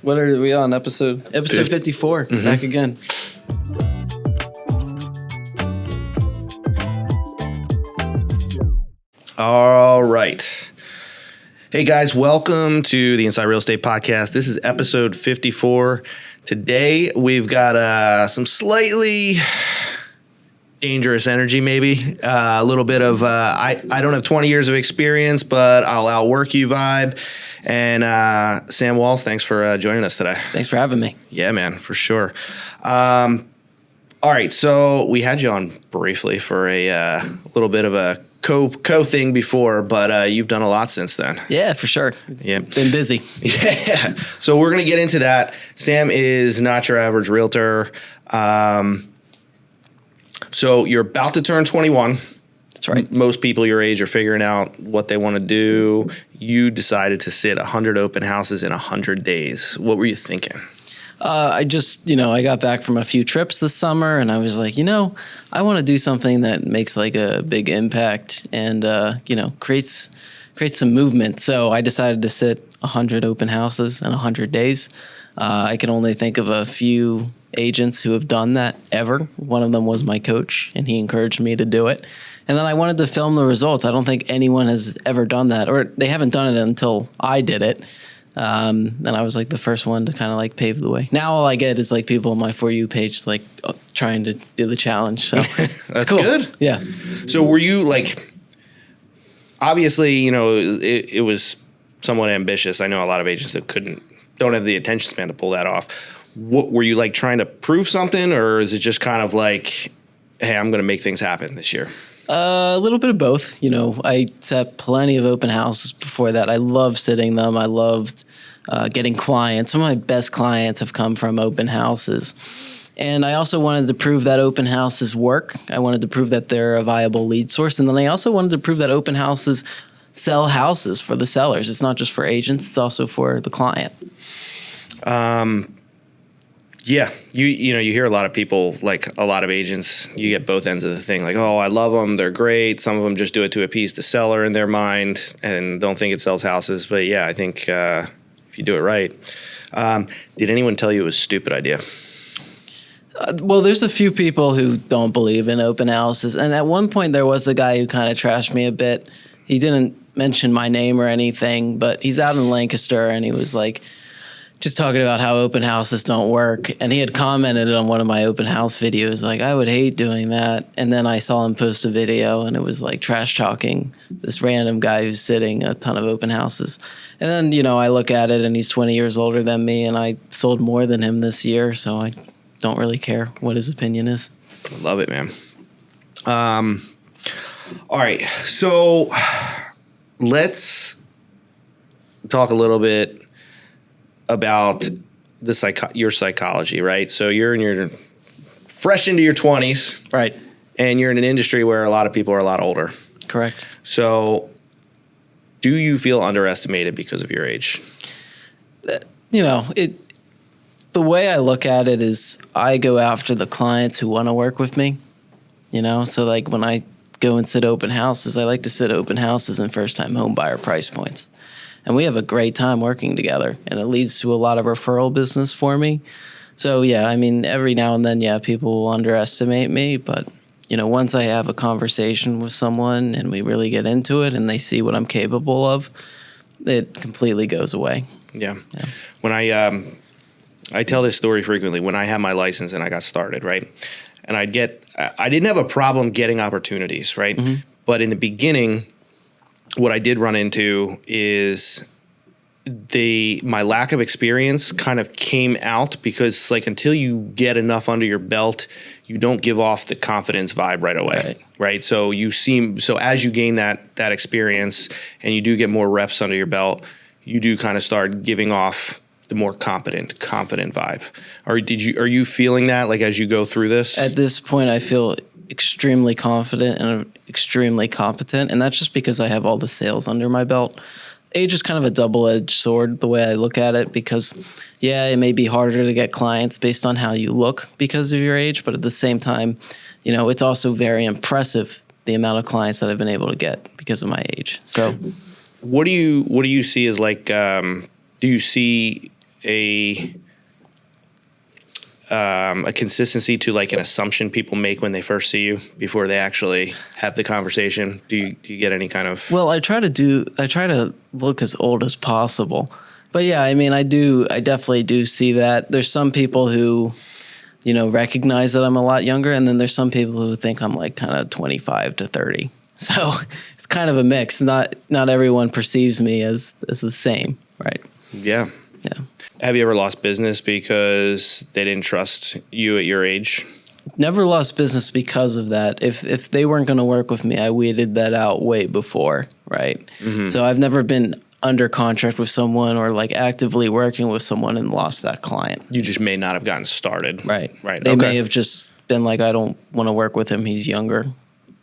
What are we on? Episode 54. Mm-hmm. Back again. All right. Hey guys, welcome to the Inside Real Estate Podcast. This is episode 54. Today we've got some slightly dangerous energy, maybe. A little bit of, I don't have 20 years of experience, but I'll outwork you vibe. And Sam Walls, thanks for joining us today. Thanks for having me. Yeah, man, for sure. All right, so we had you on briefly for a little bit of a co thing before, but you've done a lot since then. Yeah, for sure. Yeah. Been busy. Yeah. So we're going to get into that. Sam is not your average realtor. So you're about to turn 21. That's right. Most people your age are figuring out what they want to do. You decided to sit 100 open houses in 100 days. What were you thinking? I just, I got back from a few trips this summer and I was like, I want to do something that makes like a big impact and, creates some movement. So I decided to sit 100 open houses in 100 days. I can only think of a few agents who have done that ever. One of them was my coach and he encouraged me to do it. And then I wanted to film the results. I don't think anyone has ever done that, or they haven't done it until I did it. And I was like the first one to kind of like pave the way. Now all I get is like people on my For You page like trying to do the challenge. So That's cool. good. Yeah. So were you like, obviously, it was somewhat ambitious. I know a lot of agents that don't have the attention span to pull that off. What were you like trying to prove something, or is it just kind of like, hey, I'm going to make things happen this year? A little bit of both. I sat plenty of open houses before that. I loved sitting them. I loved getting clients. Some of my best clients have come from open houses. And I also wanted to prove that open houses work. I wanted to prove that they're a viable lead source. And then I also wanted to prove that open houses sell houses for the sellers. It's not just for agents. It's also for the client. Yeah, you hear a lot of people, like a lot of agents, you get both ends of the thing. Like, oh, I love them. They're great. Some of them just do it to appease the seller in their mind and don't think it sells houses. But yeah, I think if you do it right. Did anyone tell you it was a stupid idea? Well, there's a few people who don't believe in open houses. And at one point there was a guy who kind of trashed me a bit. He didn't mention my name or anything, but he's out in Lancaster and he was like, just talking about how open houses don't work. And he had commented on one of my open house videos, like, I would hate doing that. And then I saw him post a video and it was like trash talking this random guy who's sitting a ton of open houses. And then, I look at it and he's 20 years older than me and I sold more than him this year. So I don't really care what his opinion is. I love it, man. All right. So let's talk a little bit about your psychology, right? So you're fresh into your 20s, right? And you're in an industry where a lot of people are a lot older. Correct. So do you feel underestimated because of your age? The way I look at it is I go after the clients who want to work with me, so like when I go and sit open houses, I like to sit open houses in first time home buyer price points. And we have a great time working together, and it leads to a lot of referral business for me. So, yeah, every now and then, people will underestimate me. But, once I have a conversation with someone and we really get into it and they see what I'm capable of, it completely goes away. Yeah. When I tell this story frequently, when I had my license and I got started, right? And I didn't have a problem getting opportunities, right? Mm-hmm. But in the beginning, what I did run into is my lack of experience kind of came out because like until you get enough under your belt, you don't give off the confidence vibe right away. Right. So as you gain that experience and you do get more reps under your belt, you do kind of start giving off the more confident vibe. Are you feeling that like as you go through this? At this point, I feel extremely confident and extremely competent, and that's just because I have all the sales under my belt. Age is kind of a double-edged sword the way I look at it because, it may be harder to get clients based on how you look because of your age, but at the same time, it's also very impressive the amount of clients that I've been able to get because of my age. So what do you see as like, do you see a consistency to like an assumption people make when they first see you before they actually have the conversation? Do you get any kind of? Well, I try to look as old as possible. But yeah, I mean, I definitely do see that. There's some people who, recognize that I'm a lot younger, and then there's some people who think I'm like kind of 25 to 30. So it's kind of a mix. Not everyone perceives me as the same, right? Yeah. Yeah. Have you ever lost business because they didn't trust you at your age? Never lost business because of that. If they weren't going to work with me, I weeded that out way before, right? Mm-hmm. So I've never been under contract with someone or like actively working with someone and lost that client. You just may not have gotten started. Right. Right. They may have just been like, I don't want to work with him. He's younger.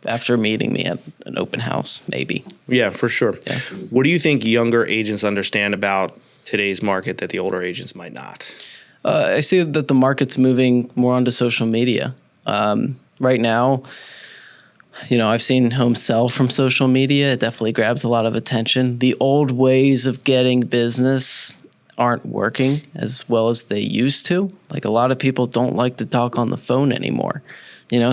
After meeting me at an open house, maybe. Yeah, for sure. Yeah. What do you think younger agents understand about today's market that the older agents might not? I see that the market's moving more onto social media. Right now, I've seen homes sell from social media. It definitely grabs a lot of attention. The old ways of getting business aren't working as well as they used to. Like a lot of people don't like to talk on the phone anymore.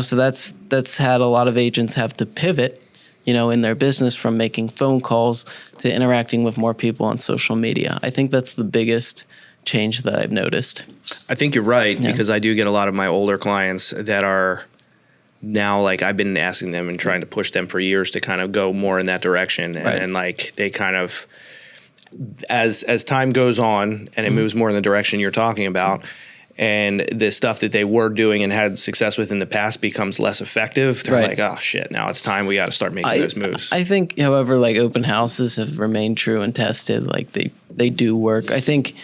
So that's had a lot of agents have to pivot, in their business from making phone calls to interacting with more people on social media. I think that's the biggest change that I've noticed. I think you're right, because I do get a lot of my older clients that are now like I've been asking them and trying to push them for years to kind of go more in that direction. And, Right. and like they kind of, as time goes on and it moves more in the direction you're talking about, and the stuff that they were doing and had success with in the past becomes less effective, they're Right. like, oh shit, now it's time we got to start making those moves. I think, however, like open houses have remained true and tested. Like they do work. I think,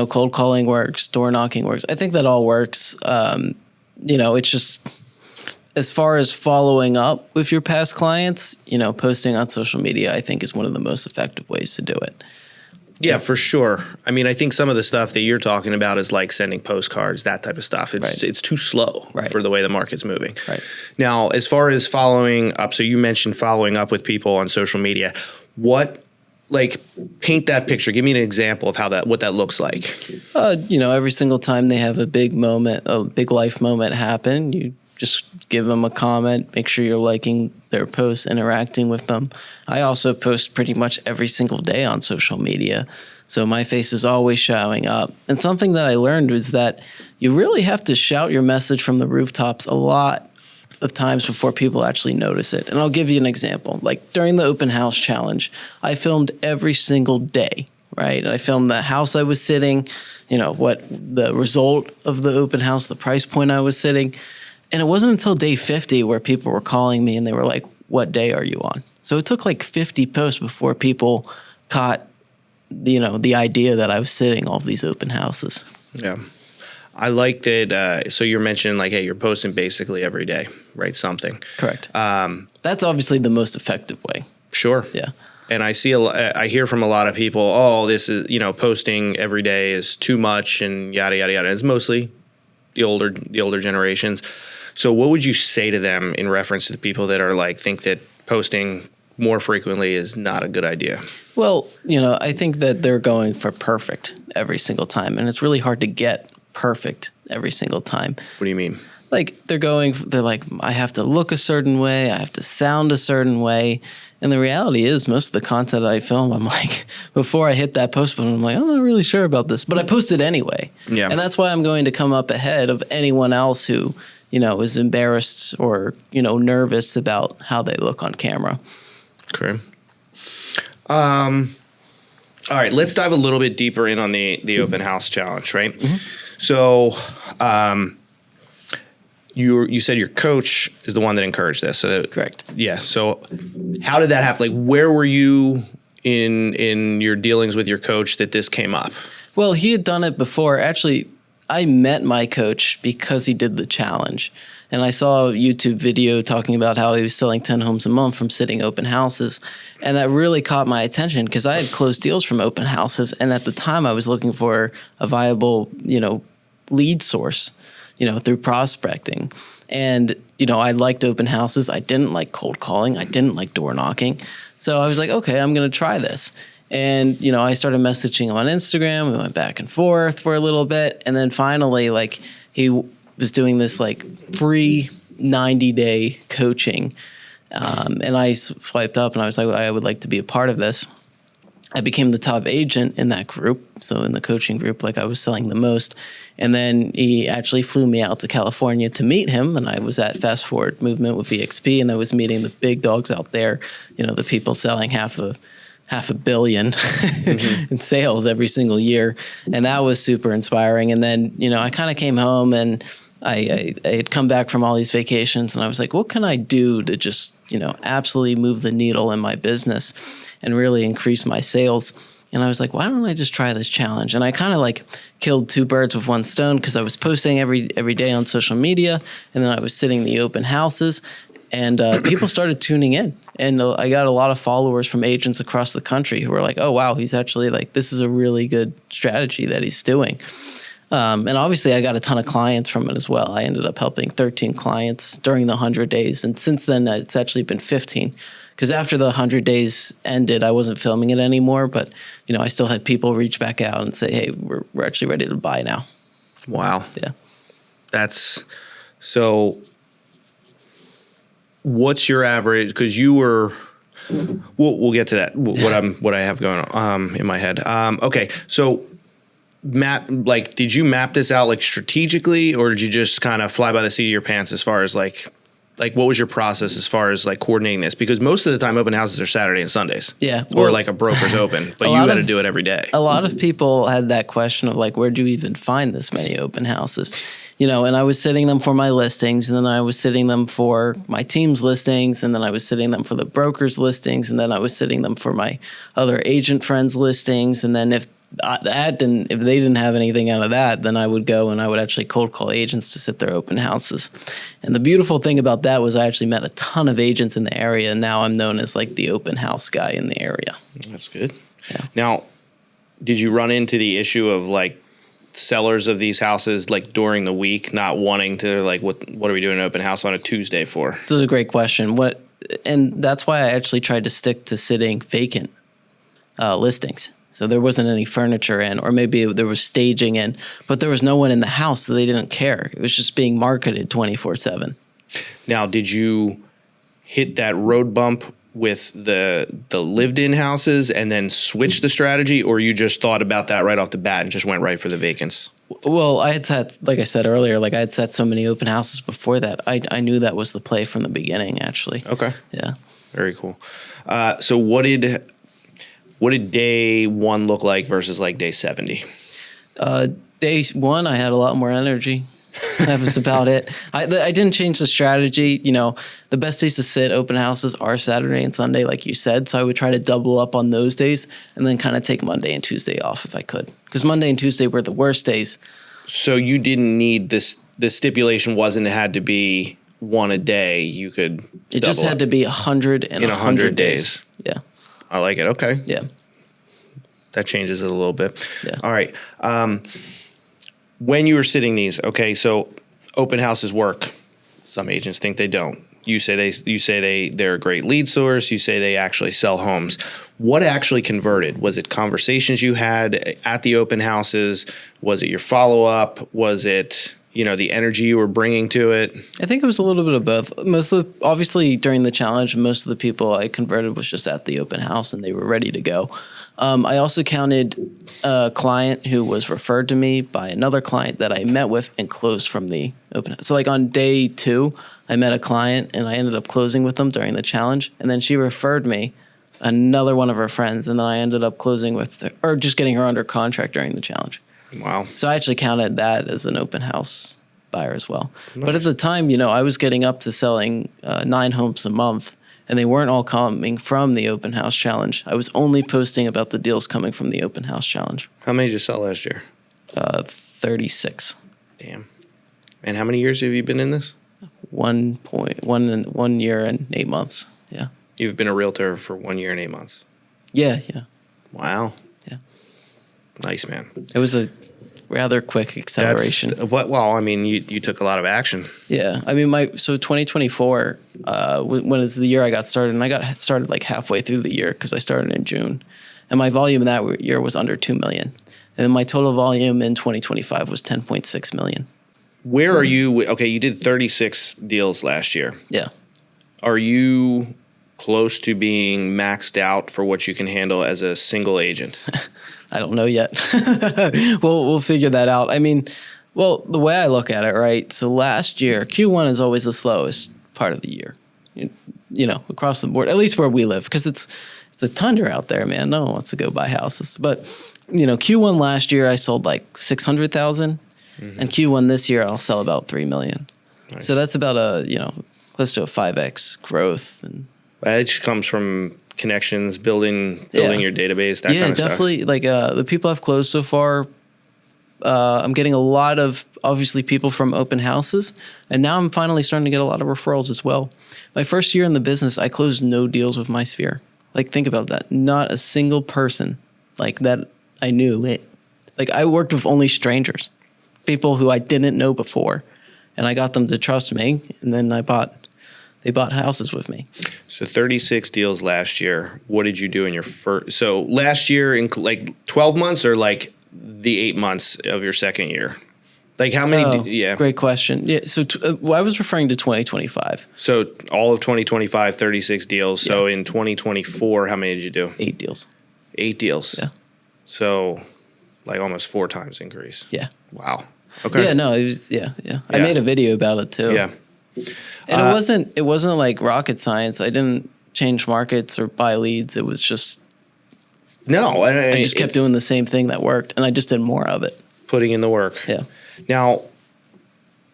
cold calling works, door knocking works. I think that all works. It's just as far as following up with your past clients, posting on social media, I think is one of the most effective ways to do it. Yeah, for sure. I mean, I think some of the stuff that you're talking about is like sending postcards, that type of stuff. It's too slow for the way the market's moving. Right. Now, as far as following up, so you mentioned following up with people on social media. Paint that picture. Give me an example of what that looks like. Every single time they have a big moment, a big life moment happen, you just give them a comment, make sure you're liking their posts, interacting with them. I also post pretty much every single day on social media, so my face is always showing up. And something that I learned was that you really have to shout your message from the rooftops a lot of times before people actually notice it. And I'll give you an example. Like during the open house challenge, I filmed every single day, right? I filmed the house I was sitting, what the result of the open house, the price point I was sitting. And it wasn't until day 50 where people were calling me and they were like, what day are you on? So it took like 50 posts before people caught, the idea that I was sitting all of these open houses. Yeah. I like that. So you're mentioning like, hey, you're posting basically every day, right? Something. Correct. That's obviously the most effective way. Sure. Yeah. And I hear from a lot of people, oh, this is, posting every day is too much and yada, yada, yada. It's mostly the older generations. So what would you say to them in reference to the people that are like, think that posting more frequently is not a good idea? Well, I think that they're going for perfect every single time. And it's really hard to get perfect every single time. What do you mean? Like they're like, I have to look a certain way. I have to sound a certain way. And the reality is most of the content I film, I'm like, before I hit that post button, I'm like, I'm not really sure about this, but I post it anyway. Yeah. And that's why I'm going to come up ahead of anyone else who, is embarrassed or, nervous about how they look on camera. Okay. All right, let's dive a little bit deeper in on the open house challenge, right? Mm-hmm. So, you said your coach is the one that encouraged this. So Correct. Yeah. So how did that happen? Like, where were you in your dealings with your coach that this came up? Well, he had done it before. Actually, I met my coach because he did the challenge. And I saw a YouTube video talking about how he was selling 10 homes a month from sitting open houses. And that really caught my attention because I had closed deals from open houses. And at the time I was looking for a viable, lead source, through prospecting. And, I liked open houses. I didn't like cold calling. I didn't like door knocking. So I was like, okay, I'm going to try this. And, I started messaging him on Instagram. We went back and forth for a little bit. And then finally, like, he was doing this like free 90-day coaching. And I swiped up and I was like, I would like to be a part of this. I became the top agent in that group. So in the coaching group, like, I was selling the most. And then he actually flew me out to California to meet him. And I was at Fast Forward Movement with VXP, and I was meeting the big dogs out there, the people selling half a billion in sales every single year. And that was super inspiring. And then, I kind of came home and I had come back from all these vacations, and I was like, what can I do to just, absolutely move the needle in my business and really increase my sales? And I was like, why don't I just try this challenge? And I kind of like killed two birds with one stone, because I was posting every day on social media, and then I was sitting the open houses, and people started tuning in. And I got a lot of followers from agents across the country who were like, oh, wow, he's actually like, this is a really good strategy that he's doing. And obviously I got a ton of clients from it as well. I ended up helping 13 clients during the 100 days. And since then, it's actually been 15. Because after the 100 days ended, I wasn't filming it anymore. But, I still had people reach back out and say, hey, we're actually ready to buy now. Wow. Yeah. That's so. What's your average? Because you were. We'll get to that. What I have going on in my head. Okay, so. Did you map this out like strategically, or did you just kind of fly by the seat of your pants as far as like what was your process as far as like coordinating this? Because most of the time open houses are Saturday and Sundays. Yeah. Or like a broker's open, but you got to do it every day. A lot of people had that question of like, where'd you even find this many open houses? And I was sitting them for my listings, and then I was sitting them for my team's listings, and then I was sitting them for the broker's listings, and then I was sitting them for my other agent friends' listings. And then if they didn't have anything out of that, then I would go and I would actually cold call agents to sit their open houses. And the beautiful thing about that was I actually met a ton of agents in the area, and now I'm known as like the open house guy in the area. That's good. Yeah. Now, did you run into the issue of like sellers of these houses like during the week not wanting to like what are we doing an open house on a Tuesday for? This is a great question. And that's why I actually tried to stick to sitting vacant listings. So there wasn't any furniture in, or maybe there was staging in, but there was no one in the house, so they didn't care. It was just being marketed 24/7. Now, did you hit that road bump with the lived-in houses and then switch the strategy, or you just thought about that right off the bat and just went right for the vacants? Well, I had set, like I said earlier, like I had set so many open houses before that. I knew that was the play from the beginning, actually. Okay. Yeah. Very cool. So what did day one look like versus like day 70? Day one, I had a lot more energy. That was about it. I didn't change the strategy. The best days to sit open houses are Saturday and Sunday, like you said. So I would try to double up on those days and then kind of take Monday and Tuesday off if I could. Because Monday and Tuesday were the worst days. So you didn't need this. The stipulation wasn't it had to be one a day. You could. It just had to be 100 in 100 days. Yeah. I like it. Okay. Yeah. That changes it a little bit. Yeah. All right. When you were sitting these, okay, so open houses work. Some agents think they don't. You say they're a great lead source. You say they actually sell homes. What actually converted? Was it conversations you had at the open houses? Was it your follow-up? Was it, the energy you were bringing to it? I think it was a little bit of both. Obviously during the challenge, most of the people I converted was just at the open house and they were ready to go. I also counted a client who was referred to me by another client that I met with and closed from the open house. So like on day 2, I met a client and I ended up closing with them during the challenge. And then she referred me another one of her friends. And then I ended up closing with her, or just getting her under contract during the challenge. Wow. So I actually counted that as an open house buyer as well. Nice. But at the time, I was getting up to selling 9 homes a month. And they weren't all coming from the open house challenge. I was only posting about the deals coming from the open house challenge. How many did you sell last year? 36. Damn. And how many years have you been in this? 1 year and 8 months. Yeah. You've been a realtor for 1 year and 8 months. Yeah. Wow. Yeah. Nice, man. It was a rather quick acceleration. You took a lot of action. Yeah. 2024 when was the year I got started, and I got started like halfway through the year because I started in June. and my volume in that year was under 2 million. And then my total volume in 2025 was 10.6 million. Where are you? Okay, you did 36 deals last year. Yeah. Are you close to being maxed out for what you can handle as a single agent? I don't know yet. We'll figure that out. I mean, well, the way I look at it, right? So last year, Q1 is always the slowest part of the year, you know, across the board, at least where we live, because it's a tundra out there, man. No one wants to go buy houses. But, you know, Q1 last year, I sold like 600,000. And Q1 this year, I'll sell about 3 million. Nice. So that's about close to a 5x growth. And It just comes from connections, building your database, that kind of stuff. definitely. Like the people I've closed so far, I'm getting a lot of obviously people from open houses, and now I'm finally starting to get a lot of referrals as well. My first year in the business, I closed no deals with my sphere. Like, think about that. Not a single person like that I knew. Like, I worked with only strangers, people who I didn't know before, and I got them to trust me, and then they bought houses with me. So 36 deals last year. What did you do in your first? So last year, in like 12 months or like the 8 months of your second year? Like how many? Yeah. Great question. Yeah. So I was referring to 2025. So all of 2025, 36 deals. So in 2024, how many did you do? 8 deals. 8 deals. Yeah. So like almost 4 times increase. Yeah. Wow. Okay. Yeah. No, it was. Yeah. I made a video about it too. Yeah. And it wasn't like rocket science. I didn't change markets or buy leads. It was just No. I just kept doing the same thing that worked, and I just did more of it. Putting in the work. Yeah. Now,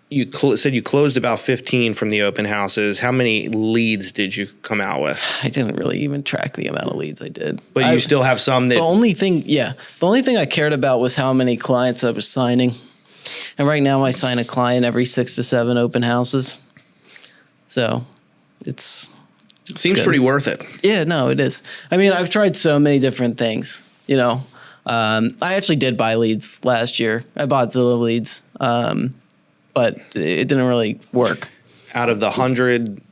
you said you closed about 15 from the open houses. How many leads did you come out with? I didn't really even track the amount of leads I did. But you still have some that... The only thing I cared about was how many clients I was signing. And right now I sign a client every 6 to 7 open houses. So it's seems good. Pretty worth it. Yeah, no, it is. I mean, I've tried so many different things, you know. I actually did buy leads last year. I bought Zillow leads, but it didn't really work. Out of the 100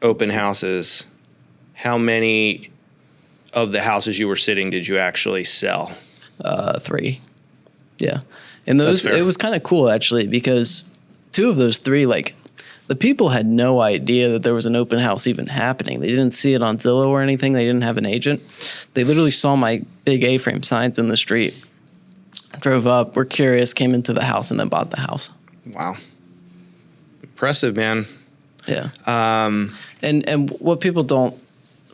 open houses, how many of the houses you were sitting did you actually sell? 3. Yeah. And those, it was kind of cool actually, because 2 of those 3, like, the people had no idea that there was an open house even happening. They didn't see it on Zillow or anything. They didn't have an agent. They literally saw my big A-frame signs in the street, drove up, were curious, came into the house, and then bought the house. Wow. Impressive, man. Yeah. And what people don't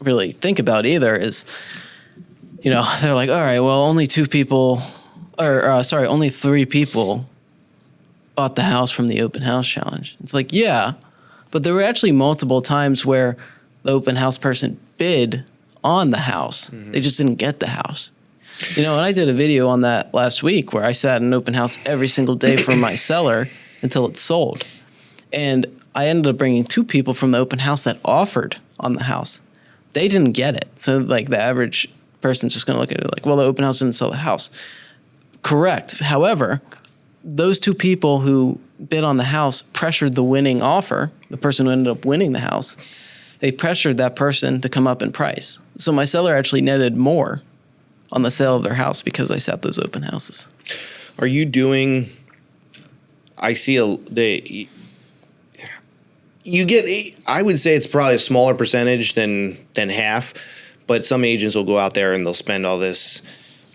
really think about either is, you know, they're like, all right, well, only 2 people, only 3 people bought the house from the open house challenge. It's like, yeah, but there were actually multiple times where the open house person bid on the house. Mm-hmm. They just didn't get the house. You know, and I did a video on that last week where I sat in an open house every single day for my seller until it sold. And I ended up bringing 2 people from the open house that offered on the house. They didn't get it. So like the average person's just going to look at it like, well, the open house didn't sell the house. Correct. However, those 2 people who bid on the house pressured the winning offer, the person who ended up winning the house. They pressured that person to come up in price. So my seller actually netted more on the sale of their house because I sat those open houses. Are you doing? I see you get. I would say it's probably a smaller percentage than half, but some agents will go out there and they'll spend all this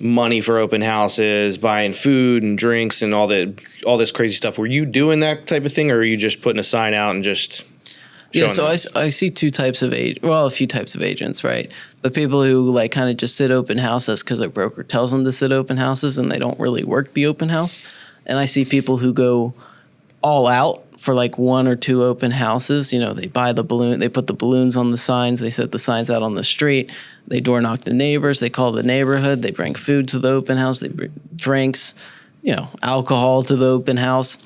money for open houses, buying food and drinks and all this crazy stuff. Were you doing that type of thing, or are you just putting a sign out and just showing them? I see 2 types of a few types of agents, right? The people who like kind of just sit open houses because their broker tells them to sit open houses and they don't really work the open house. And I see people who go all out for like 1 or 2 open houses. You know, they buy the balloon, they put the balloons on the signs, they set the signs out on the street, they door knock the neighbors, they call the neighborhood, they bring food to the open house, they bring drinks, you know, alcohol to the open house.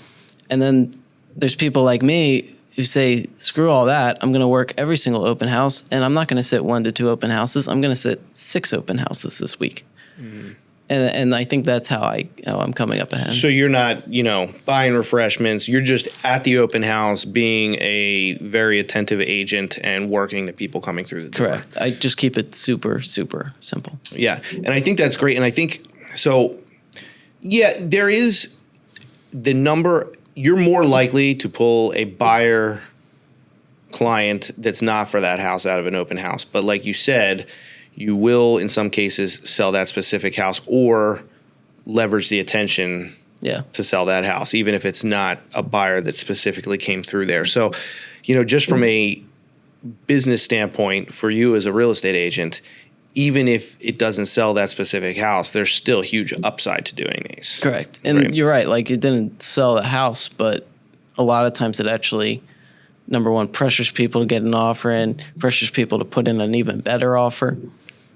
And then there's people like me who say, screw all that, I'm going to work every single open house, and I'm not going to sit 1 to 2 open houses, I'm going to sit 6 open houses this week. Mm-hmm. And I think that's how I'm coming up ahead. So you're not, buying refreshments. You're just at the open house being a very attentive agent and working the people coming through the door. Correct. I just keep it super, super simple. Yeah. And I think that's great. And I think, so, yeah, there is the number. You're more likely to pull a buyer client that's not for that house out of an open house. But like you said, you will, in some cases, sell that specific house or leverage the attention to sell that house, even if it's not a buyer that specifically came through there. So, just from a business standpoint for you as a real estate agent, even if it doesn't sell that specific house, there's still huge upside to doing these. Correct. And you're right. Like, it didn't sell the house, but a lot of times it actually, number one, pressures people to get an offer and pressures people to put in an even better offer.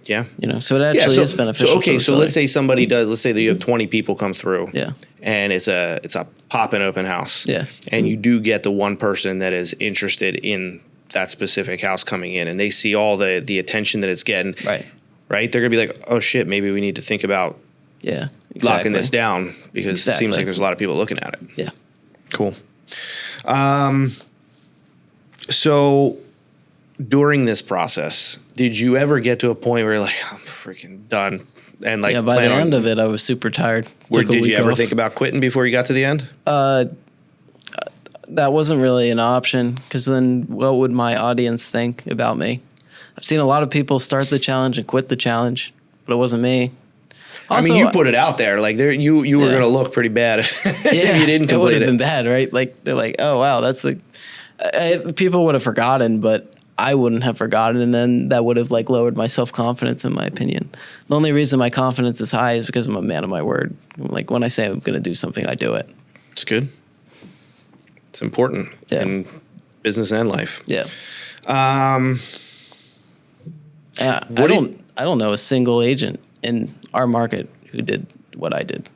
Yeah. So it actually is beneficial. So let's say somebody does, let's say that you have 20 people come through. Yeah. And it's a poppin' open house. Yeah. And you do get the one person that is interested in that specific house coming in, and they see all the attention that it's getting. Right. Right. They're going to be like, oh shit, maybe we need to think about locking this down because it seems like there's a lot of people looking at it. Yeah. Cool. So during this process, did you ever get to a point where you're like, I'm freaking done? And like, by the end of it, I was super tired. Did you ever think about quitting before you got to the end? That wasn't really an option, because then what would my audience think about me? I've seen a lot of people start the challenge and quit the challenge, but it wasn't me. Also, you put it out there. Like, you were going to look pretty bad if you didn't complete it. It would have been bad, right? Like, they're like, oh, wow, that's people would have forgotten, but I wouldn't have forgotten, and then that would have lowered my self-confidence, in my opinion. The only reason my confidence is high is because I'm a man of my word. Like, when I say I'm going to do something, I do it. It's good. It's important in business and life. Yeah. I don't know a single agent in our market who did what I did.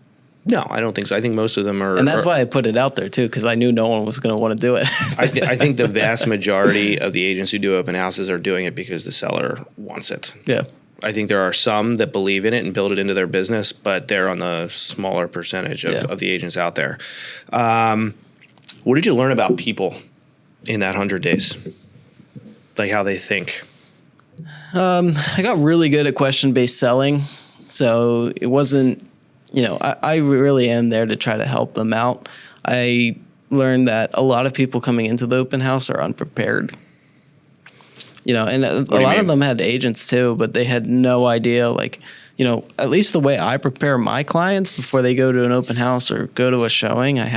No, I don't think so. I think most of them are. And that's why I put it out there, too, because I knew no one was going to want to do it. I think the vast majority of the agents who do open houses are doing it because the seller wants it. Yeah. I think there are some that believe in it and build it into their business, but they're on the smaller percentage of the agents out there. What did you learn about people in that 100 days? Like, how they think? I got really good at question-based selling. So it wasn't, I really am there to try to help them out. I learned that a lot of people coming into the open house are unprepared. And a lot of them had agents too, but they had no idea, at least the way I prepare my clients before they go to an open house or go to a showing, I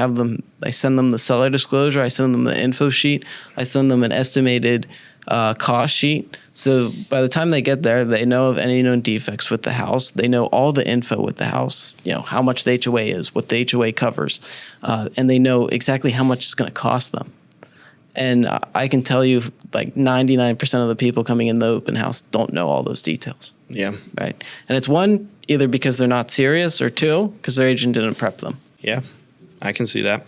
send them the seller disclosure, I send them the info sheet, I send them an estimated cost sheet. So by the time they get there, they know of any known defects with the house. They know all the info with the house, how much the HOA is, what the HOA covers, and they know exactly how much it's going to cost them. And I can tell you, 99% of the people coming in the open house don't know all those details. Yeah. Right. And it's one, either because they're not serious, or two, because their agent didn't prep them. Yeah, I can see that.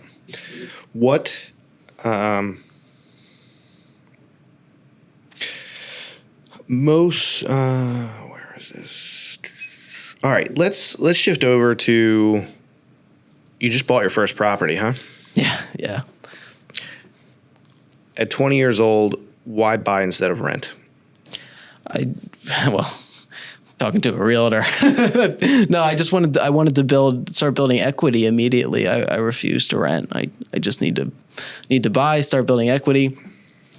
What, where is this? All right, let's shift over to, you just bought your first property, huh? Yeah. At 20 years old, why buy instead of rent? Talking to a realtor. No, I wanted to start building equity immediately. I refused to rent. I just need to buy, start building equity.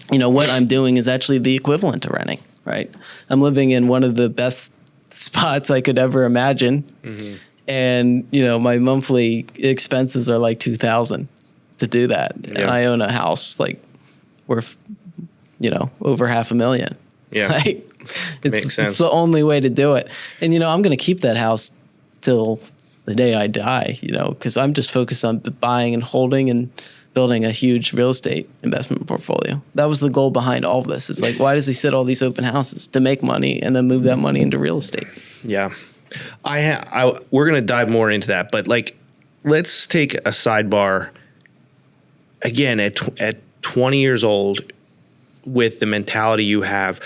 What I'm doing is actually the equivalent to renting, right? I'm living in one of the best spots I could ever imagine. Mm-hmm. And, my monthly expenses are like $2,000 to do that. Yeah. And I own a house worth, over $500,000. Yeah. Makes sense. It's the only way to do it. And, I'm going to keep that house till the day I die, because I'm just focused on buying and holding and building a huge real estate investment portfolio. That was the goal behind all of this. It's why does he sit all these open houses? To make money and then move that money into real estate. Yeah. We're going to dive more into that, but let's take a sidebar again at 20 years old with the mentality you have.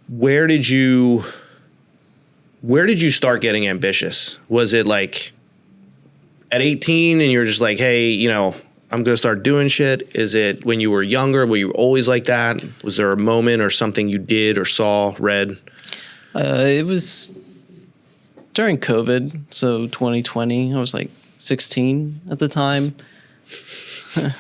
Where did you where did you start getting ambitious? Was it like at 18 and you're just like, hey, I'm going to start doing shit? Is it when you were younger? Were you always like that? Was there a moment or something you did or saw, read? It was during COVID, so 2020. I was like 16 at the time. It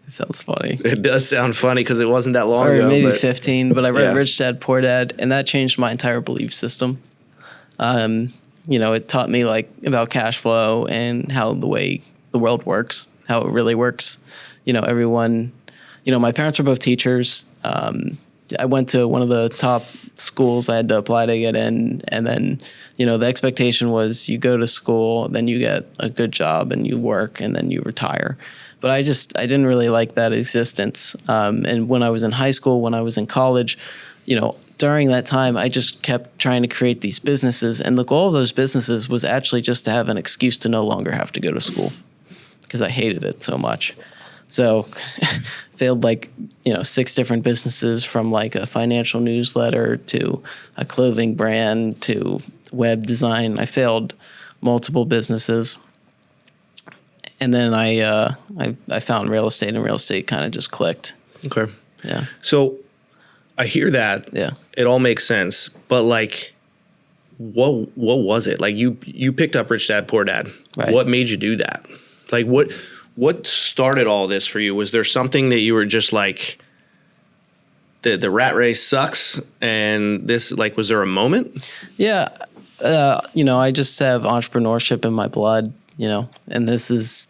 sounds funny. It does sound funny because it wasn't that long Or ago. maybe 15, but I read Yeah. Rich Dad, Poor Dad, and that changed my entire belief system. It taught me like about cash flow and how the way the world works, how it really works. Everyone, my parents were both teachers. I went to one of the top schools I had to apply to get in. And then, the expectation was you go to school, then you get a good job and you work and then you retire. But I didn't really like that existence. And when I was in high school, when I was in college, during that time, I just kept trying to create these businesses. And the goal of those businesses was actually just to have an excuse to no longer have to go to school because I hated it so much. So failed 6 different businesses, from like a financial newsletter to a clothing brand to web design. I failed multiple businesses. And then I found real estate, and real estate kind of just clicked. Okay. Yeah. So I hear that. Yeah. It all makes sense. But what was it? Like you picked up Rich Dad, Poor Dad. Right. What made you do that? Like what started all this for you? Was there something that you were just like, the rat race sucks, and this, like, was there a moment? Yeah. I just have entrepreneurship in my blood, and this is,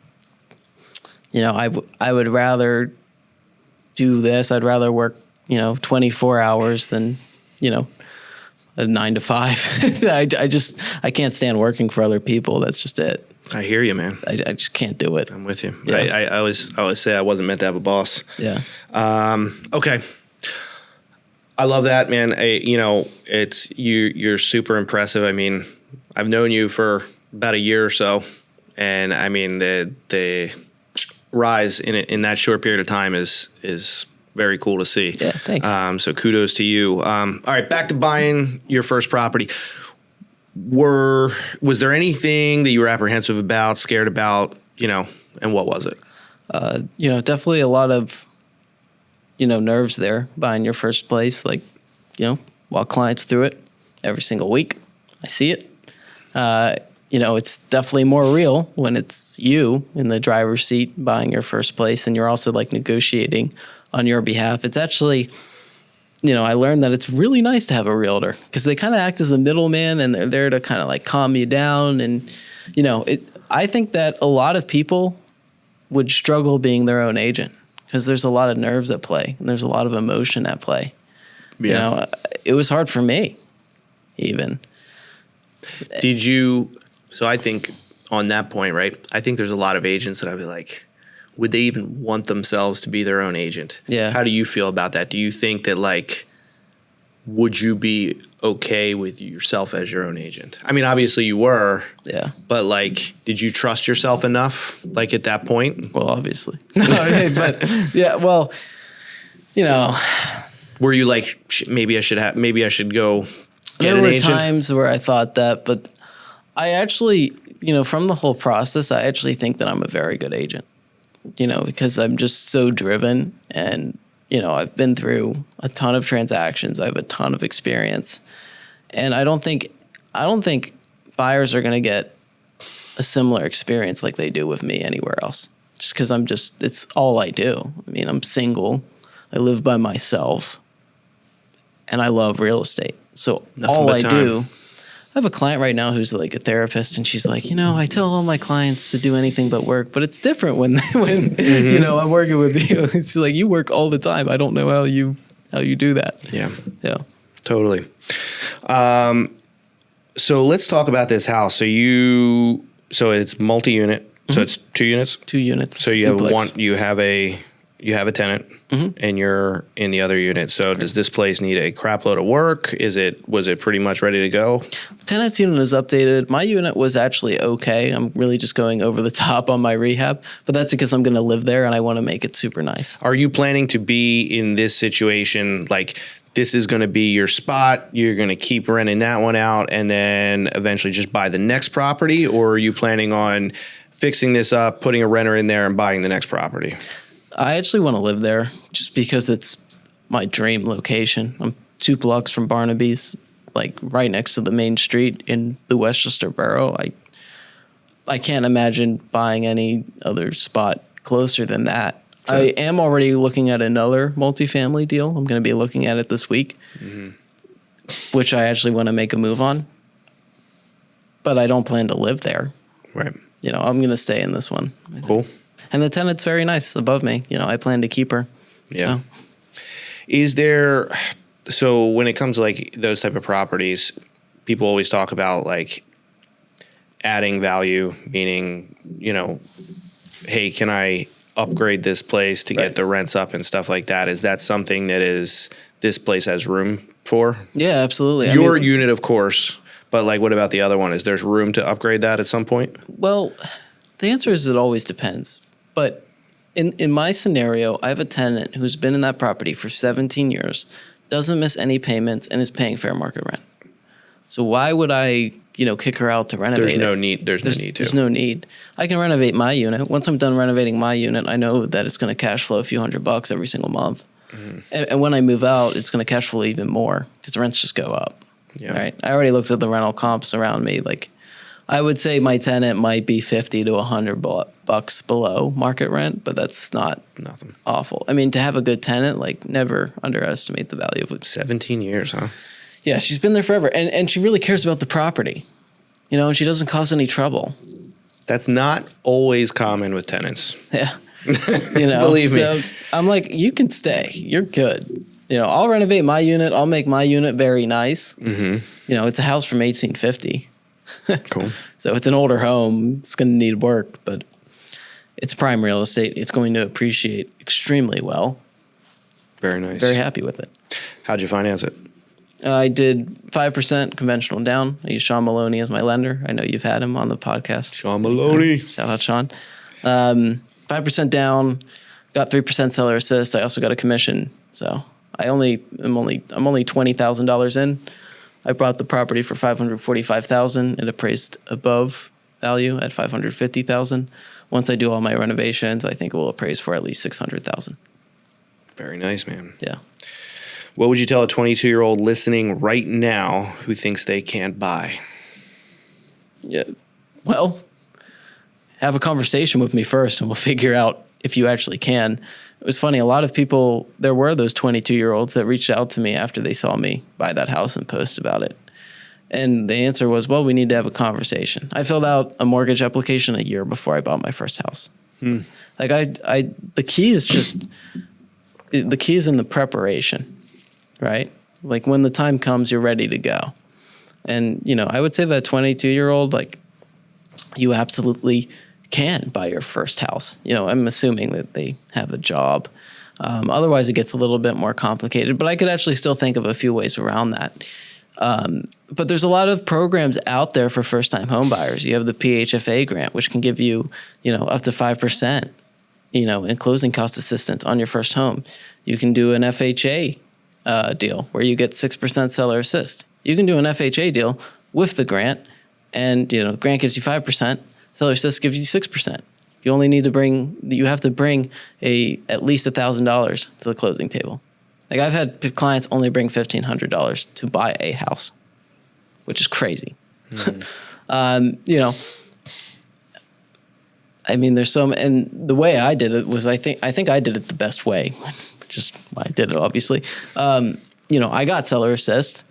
I would rather do this. I'd rather work, 24 hours than, a 9 to 5. I can't stand working for other people. That's just it. I hear you, man. I just can't do it. I'm with you. Yeah. I always say I wasn't meant to have a boss. Yeah. Okay. I love that, man. It's you're super impressive. I mean, I've known you for about a year or so, and I mean the rise in that short period of time is very cool to see. Yeah, thanks. So kudos to you. All right, back to buying your first property. Was there anything that you were apprehensive about, scared about, and what was it? Definitely a lot of, nerves there buying your first place. Like, walk clients through it every single week. I see it. It's definitely more real when it's you in the driver's seat buying your first place, and you're also like negotiating on your behalf. It's actually, I learned that it's really nice to have a realtor because they kind of act as a middleman, and they're there to kind of like calm you down. And, I think that a lot of people would struggle being their own agent because there's a lot of nerves at play and there's a lot of emotion at play. Yeah. It was hard for me even. So I think on that point, right, I think there's a lot of agents that I'd be like, would they even want themselves to be their own agent? Yeah. How do you feel about that? Do you think that, would you be okay with yourself as your own agent? I mean, obviously you were. Yeah. But, did you trust yourself enough, at that point? Well, obviously. No, but yeah, well, Were you like, maybe I should go get there an were agent? times where I thought that, but I actually, from the whole process, I actually think that I'm a very good agent, because I'm just so driven, and, I've been through a ton of transactions. I have a ton of experience, and I don't think buyers are going to get a similar experience like they do with me anywhere else, just because it's all I do. I mean, I'm single. I live by myself, and I love real estate. So Nothing all but I time. do, I have a client right now who's like a therapist, and she's like, I tell all my clients to do anything but work, but it's different when I'm working with you. It's like you work all the time. I don't know how you do that. Yeah. Yeah. Totally. So let's talk about this house. So it's multi-unit. So it's 2 units. 2 units. So you have duplex. you have a you have a tenant Mm-hmm. and you're in the other unit. So does this place need a crap load of work? Was it pretty much ready to go? The tenant's unit is updated. My unit was actually okay. I'm really just going over the top on my rehab, but that's because I'm going to live there and I want to make it super nice. Are you planning to be in this situation like this is going to be your spot, you're going to keep renting that one out and then eventually just buy the next property? Or are you planning on fixing this up, putting a renter in there and buying the next property? I actually want to live there just because it's my dream location. I'm 2 blocks from Barnaby's, like right next to the main street in the Westchester borough. I can't imagine buying any other spot closer than that. I am already looking at another multifamily deal. I'm going to be looking at it this week, which I actually want to make a move on. But I don't plan to live there. Right. You know, I'm going to stay in this one. Cool. And the tenant's very nice above me. You know, I plan to keep her. Yeah. So. Is there, so when it comes to like those type of properties, people always talk about like adding value, meaning, you know, hey, can I upgrade this place to get the rents up and stuff like that? Is that something that this place has room for? Yeah, absolutely. Your unit, of course, but like what about the other one? Is there's room to upgrade that at some point? Well, the answer is it always depends. But in my scenario, I have a tenant who's been in that property for 17 years, doesn't miss any payments, and is paying fair market rent. So why would I, kick her out to renovate There's it? no need. There's no need to. There's no need. I can renovate my unit. Once I'm done renovating my unit, I know that it's going to cash flow a few $100 every single month. Mm-hmm. And when I move out, it's going to cash flow even more because the rents just go up. Yeah. Right. I already looked at the rental comps around me. Like, I would say my tenant might be $50 to $100 below market rent, but that's not Nothing. awful. I mean, to have a good tenant, like, never underestimate the value of it. 17 years, huh? Yeah, she's been there forever, and she really cares about the property. And she doesn't cause any trouble. That's not always common with tenants. Yeah. Believe me. So I'm like, you can stay. You're good. I'll renovate my unit. I'll make my unit very nice. Mm-hmm. It's a house from 1850. Cool. So it's an older home. It's going to need work, but it's prime real estate. It's going to appreciate extremely well. Very nice. Very happy with it. How'd you finance it? I did 5% conventional down. I used Sean Maloney as my lender. I know you've had him on the podcast. Sean Maloney. Shout out, Sean. 5% down, got 3% seller assist. I also got a commission. So I'm only $20,000 in. I bought the property for $545,000. It appraised above value at $550,000. Once I do all my renovations, I think it will appraise for at least $600,000. Very nice, man. Yeah. What would you tell a 22-year-old listening right now who thinks they can't buy? Yeah. Well, have a conversation with me first, and we'll figure out if you actually can. It was funny. A lot of people, there were those 22-year-olds that reached out to me after they saw me buy that house and post about it. And the answer was, well, we need to have a conversation. I filled out a mortgage application a year before I bought my first house. Like the key is in the preparation, right? Like when the time comes, you're ready to go. And, I would say that 22-year-old, like, you absolutely can buy your first house. I'm assuming that they have a job. Otherwise, it gets a little bit more complicated. But I could actually still think of a few ways around that. But there's a lot of programs out there for first-time home buyers. You have the PHFA grant, which can give you, up to 5%, in closing cost assistance on your first home. You can do an FHA deal where you get 6% seller assist. You can do an FHA deal with the grant, and the grant gives you 5%. Seller assist gives you 6%. You have to bring at least $1,000 to the closing table. Like I've had clients only bring $1,500 to buy a house, which is crazy. I mean, there's and the way I did it was I think I did it the best way, which is why I did it, obviously. I got seller assist,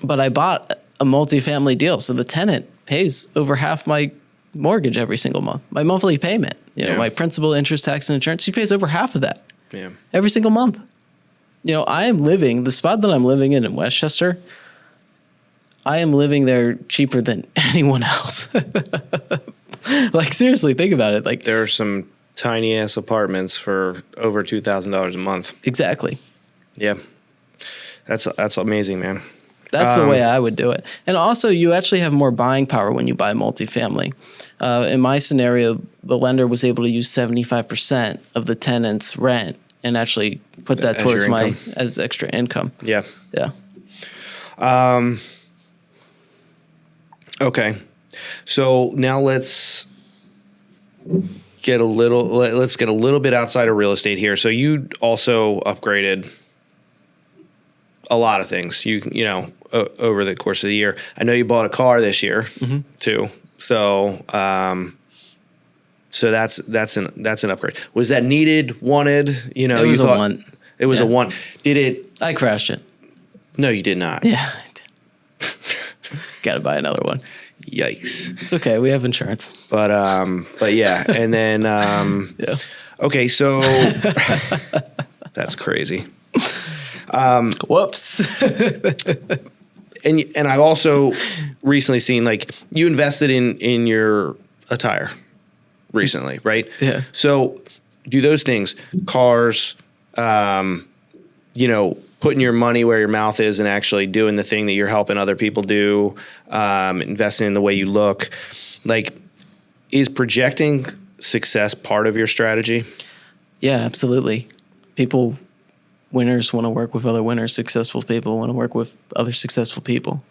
but I bought a multifamily deal, so the tenant pays over half my mortgage every single month. My monthly payment, my principal, interest, tax, and insurance, she pays over half of that every single month. I am living, the spot that I'm living in Westchester, I am living there cheaper than anyone else. Like, seriously, think about it. Like, there are some tiny ass apartments for over $2,000 a month. Exactly. Yeah, that's amazing, man. That's the way I would do it. And also, you actually have more buying power when you buy multifamily. In my scenario, the lender was able to use 75% of the tenant's rent and actually put that As towards your income. as extra income. Yeah. Yeah. Okay. So now let's get a little bit outside of real estate here. So you also upgraded a lot of things. You know, over the course of the year. I know you bought a car this year too. So so that's an upgrade. Was that needed? Wanted? You know, It was you a thought want. it was a Yeah. want. Did it? I crashed it. No, you did not. Yeah. Got to buy another one. Yikes. It's okay. We have insurance. But yeah, and then Yeah. okay, so that's crazy. Whoops. And I've also recently seen, like, you invested in your attire recently, right? Yeah. So do those things, cars, you know, putting your money where your mouth is and actually doing the thing that you're helping other people do, investing in the way you look, like, is projecting success part of your strategy? Yeah, absolutely. Winners want to work with other winners. Successful people want to work with other successful people.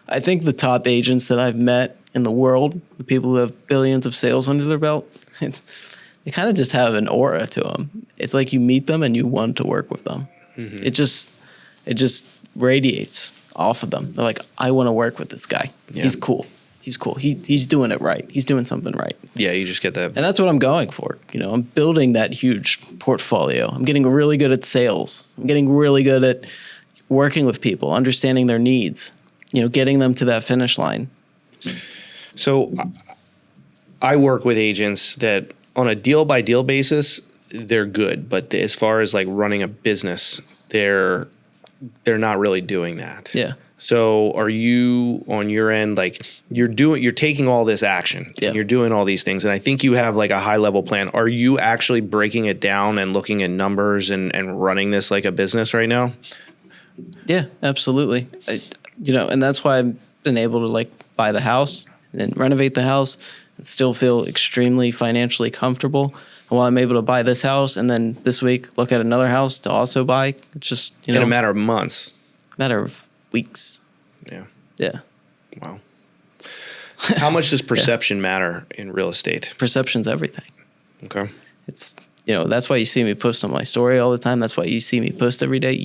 I think the top agents that I've met in the world, the people who have billions of sales under their belt, they kind of just have an aura to them. It's like you meet them and you want to work with them. Mm-hmm. It just radiates off of them. They're like, I want to work with this guy. Yeah. He's cool. He's cool. He's doing it right. He's doing something right. Yeah, you just get that. And that's what I'm going for. You know, I'm building that huge portfolio. I'm getting really good at sales. I'm getting really good at working with people, understanding their needs, you know, getting them to that finish line. So I work with agents that on a deal by deal basis, they're good. But as far as like running a business, they're not really doing that. Yeah. So are you on your end, like you're taking all this action, yeah. and you're doing all these things, and I think you have like a high level plan. Are you actually breaking it down and looking at numbers and running this like a business right now? Yeah, absolutely. You know, and that's why I've been able to like buy the house and renovate the house and still feel extremely financially comfortable. And while I'm able to buy this house and then this week look at another house to also buy, it's just, you know, in a matter of months, matter of weeks. Yeah. Yeah. Wow. How much does perception matter in real estate? Perception's everything. Okay. It's, you know, that's why you see me post on my story all the time. That's why you see me post every day.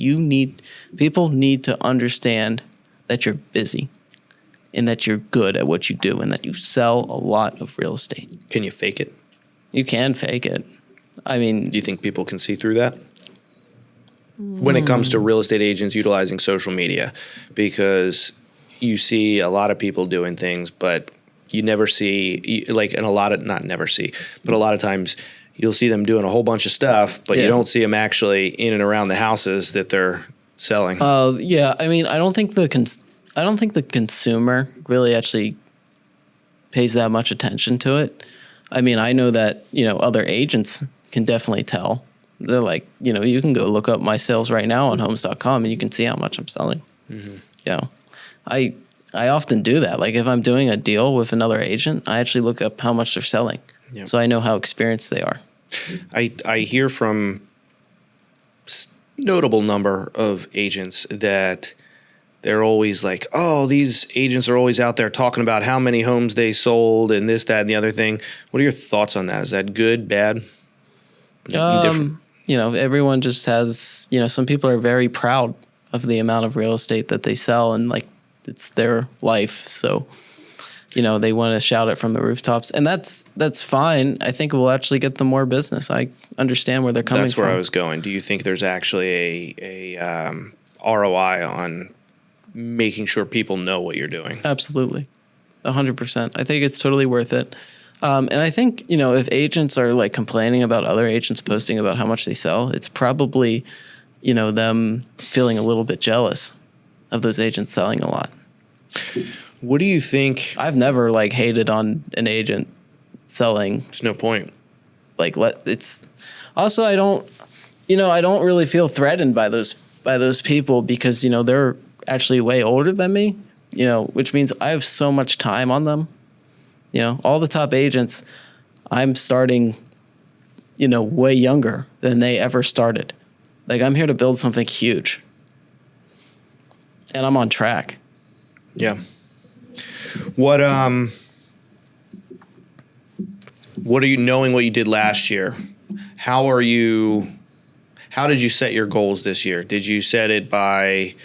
People need to understand that you're busy and that you're good at what you do and that you sell a lot of real estate. Can you fake it? You can fake it. I mean, do you think people can see through that? When it comes to real estate agents utilizing social media, because you see a lot of people doing things, but you never see, like, and not never see, but a lot of times you'll see them doing a whole bunch of stuff, but you don't see them actually in and around the houses that they're selling. Yeah. I mean, I don't think the consumer really actually pays that much attention to it. I mean, I know that, you know, other agents can definitely tell. They're like, you know, you can go look up my sales right now on homes.com and you can see how much I'm selling. Mm-hmm. You know, I often do that. Like if I'm doing a deal with another agent, I actually look up how much they're selling. Yep. So I know how experienced they are. I hear from notable number of agents that they're always like, oh, these agents are always out there talking about how many homes they sold and this, that, and the other thing. What are your thoughts on that? Is that good, bad? You know, everyone just has, you know, some people are very proud of the amount of real estate that they sell and like it's their life. So, you know, they want to shout it from the rooftops and that's fine. I think it will actually get them more business. I understand where they're coming from. That's where I was going. Do you think there's actually a ROI on making sure people know what you're doing? Absolutely. 100%. I think it's totally worth it. And I think, you know, if agents are like complaining about other agents posting about how much they sell, it's probably, you know, them feeling a little bit jealous of those agents selling a lot. What do you think? I've never like hated on an agent selling. There's no point. like it's also I don't really feel threatened by those people because they're actually way older than me, which means I have so much time on them. All the top agents, I'm starting, way younger than they ever started. Like I'm here to build something huge. And I'm on track. Yeah. What are you, knowing what you did last year? How did you set your goals this year? Did you set it by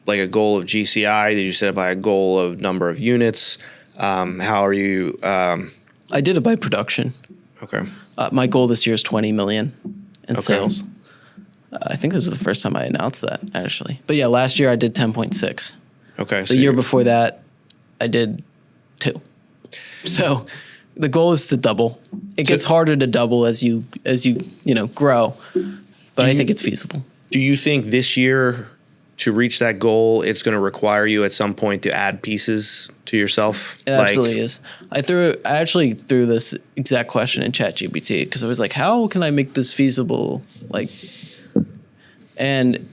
like a goal of GCI? Did you set it by a goal of number of units? How are you? I did it by production. Okay. My goal this year is 20 million in Okay. sales. I think this is the first time I announced that, actually. But yeah, last year I did 10.6. Okay. The year before that, I did 2. So the goal is to double. It gets harder to double as you grow, but I think it's feasible. Do you think this year, to reach that goal, it's going to require you at some point to add pieces to yourself? It absolutely is. I actually threw this exact question in ChatGPT because I was like, how can I make this feasible? And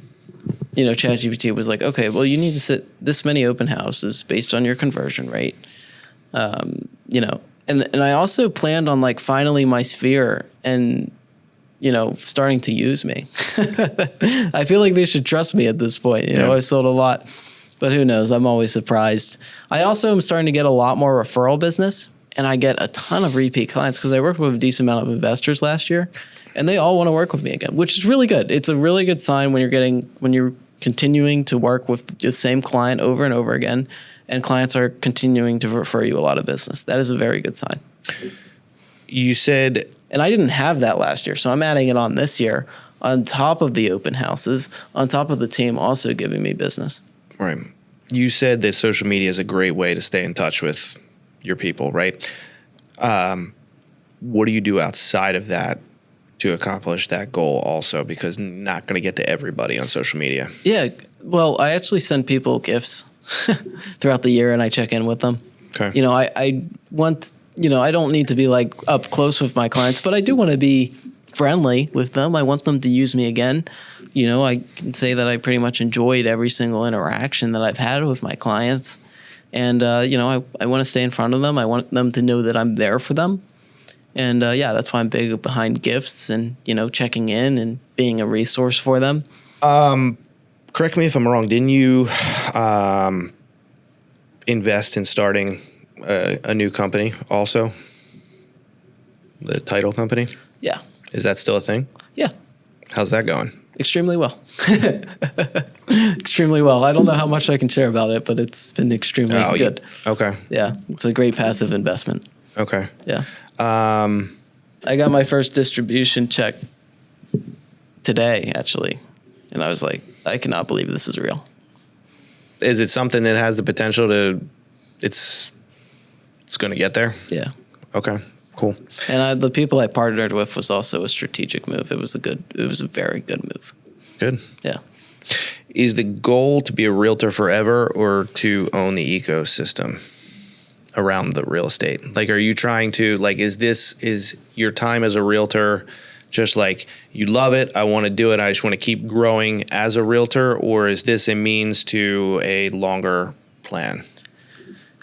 ChatGPT was like, okay, well, you need to set this many open houses based on your conversion rate. And I also planned on finally my sphere and, starting to use me. I feel like they should trust me at this point. I've sold a lot, but who knows? I'm always surprised. I also am starting to get a lot more referral business, and I get a ton of repeat clients because I worked with a decent amount of investors last year, and they all want to work with me again, which is really good. It's a really good sign when you're continuing to work with the same client over and over again, and clients are continuing to refer you a lot of business. That is a very good sign. You said... And I didn't have that last year, so I'm adding it on this year on top of the open houses, on top of the team also giving me business. Right. You said that social media is a great way to stay in touch with your people, right? What do you do outside of that to accomplish that goal also? Because not going to get to everybody on social media. Yeah. Well, I actually send people gifts throughout the year and I check in with them. Okay. I want, I don't need to be up close with my clients, but I do want to be friendly with them. I want them to use me again. I can say that I pretty much enjoyed every single interaction that I've had with my clients. And, I want to stay in front of them. I want them to know that I'm there for them. And, that's why I'm big behind gifts and, checking in and being a resource for them. Correct me if I'm wrong. Didn't you invest in starting a new company also? The title company? Yeah. Is that still a thing? Yeah. How's that going? Extremely well. Extremely well. I don't know how much I can share about it, but it's been extremely good. Okay. Yeah. It's a great passive investment. Okay. Yeah. I got my first distribution check today, actually. And I was like, I cannot believe this is real. Is it something that has the potential to, it's going to get there? Yeah. Okay, cool. And the people I partnered with was also a strategic move. It was a very good move. Good. Yeah. Is the goal to be a realtor forever or to own the ecosystem around the real estate? Are you trying to, is your time as a realtor just you love it, I want to do it, I just want to keep growing as a realtor, or is this a means to a longer plan?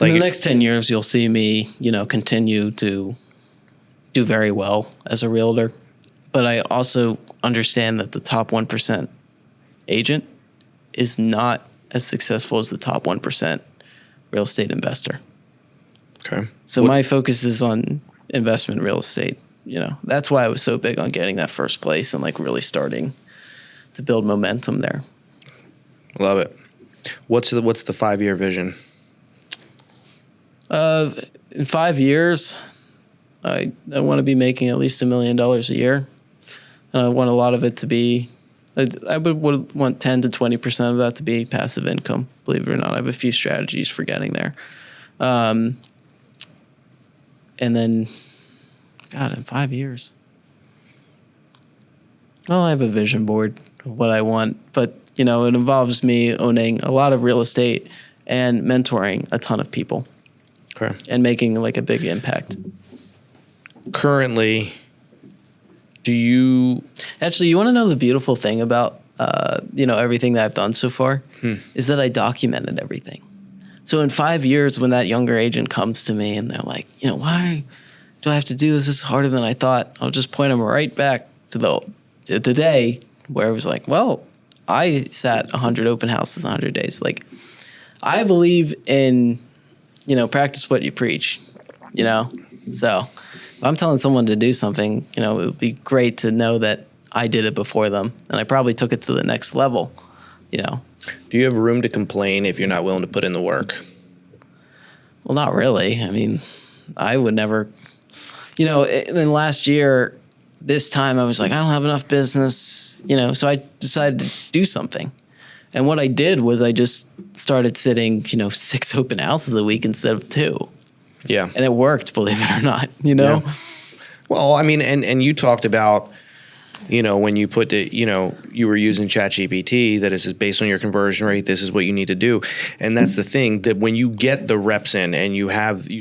In the next 10 years, you'll see me, continue to do very well as a realtor. But I also understand that the top 1% agent is not as successful as the top 1% real estate investor. Okay. So my focus is on investment real estate. That's why I was so big on getting that first place and really starting to build momentum there. Love it. What's the 5-year vision? In 5 years, I want to be making at least $1 million a year. And I want a lot of it to be, I would want 10 to 20% of that to be passive income. Believe it or not, I have a few strategies for getting there. And then, God, in 5 years. Well, I have a vision board of what I want, but it involves me owning a lot of real estate and mentoring a ton of people. Okay. And making a big impact. currently, do you? Actually, you want to know the beautiful thing about everything that I've done so far is that I documented everything. So in 5 years, when that younger agent comes to me and they're like, why do I have to do this? This is harder than I thought. I'll just point them right back to today where it was like, well, I sat 100 open houses, 100 days. Like, I believe in, practice what you preach, So if I'm telling someone to do something, it would be great to know that I did it before them, and I probably took it to the next level, Do you have room to complain if you're not willing to put in the work? Well, not really. I mean, I would never, in last year, this time I was like, I don't have enough business, so I decided to do something. And what I did was I just started sitting, 6 open houses a week instead of 2. Yeah. And it worked, believe it or not, Yeah. Well, I mean, and you talked about, when you put it, you were using ChatGPT, that is based on your conversion rate. This is what you need to do. And that's the thing, that when you get the reps in and you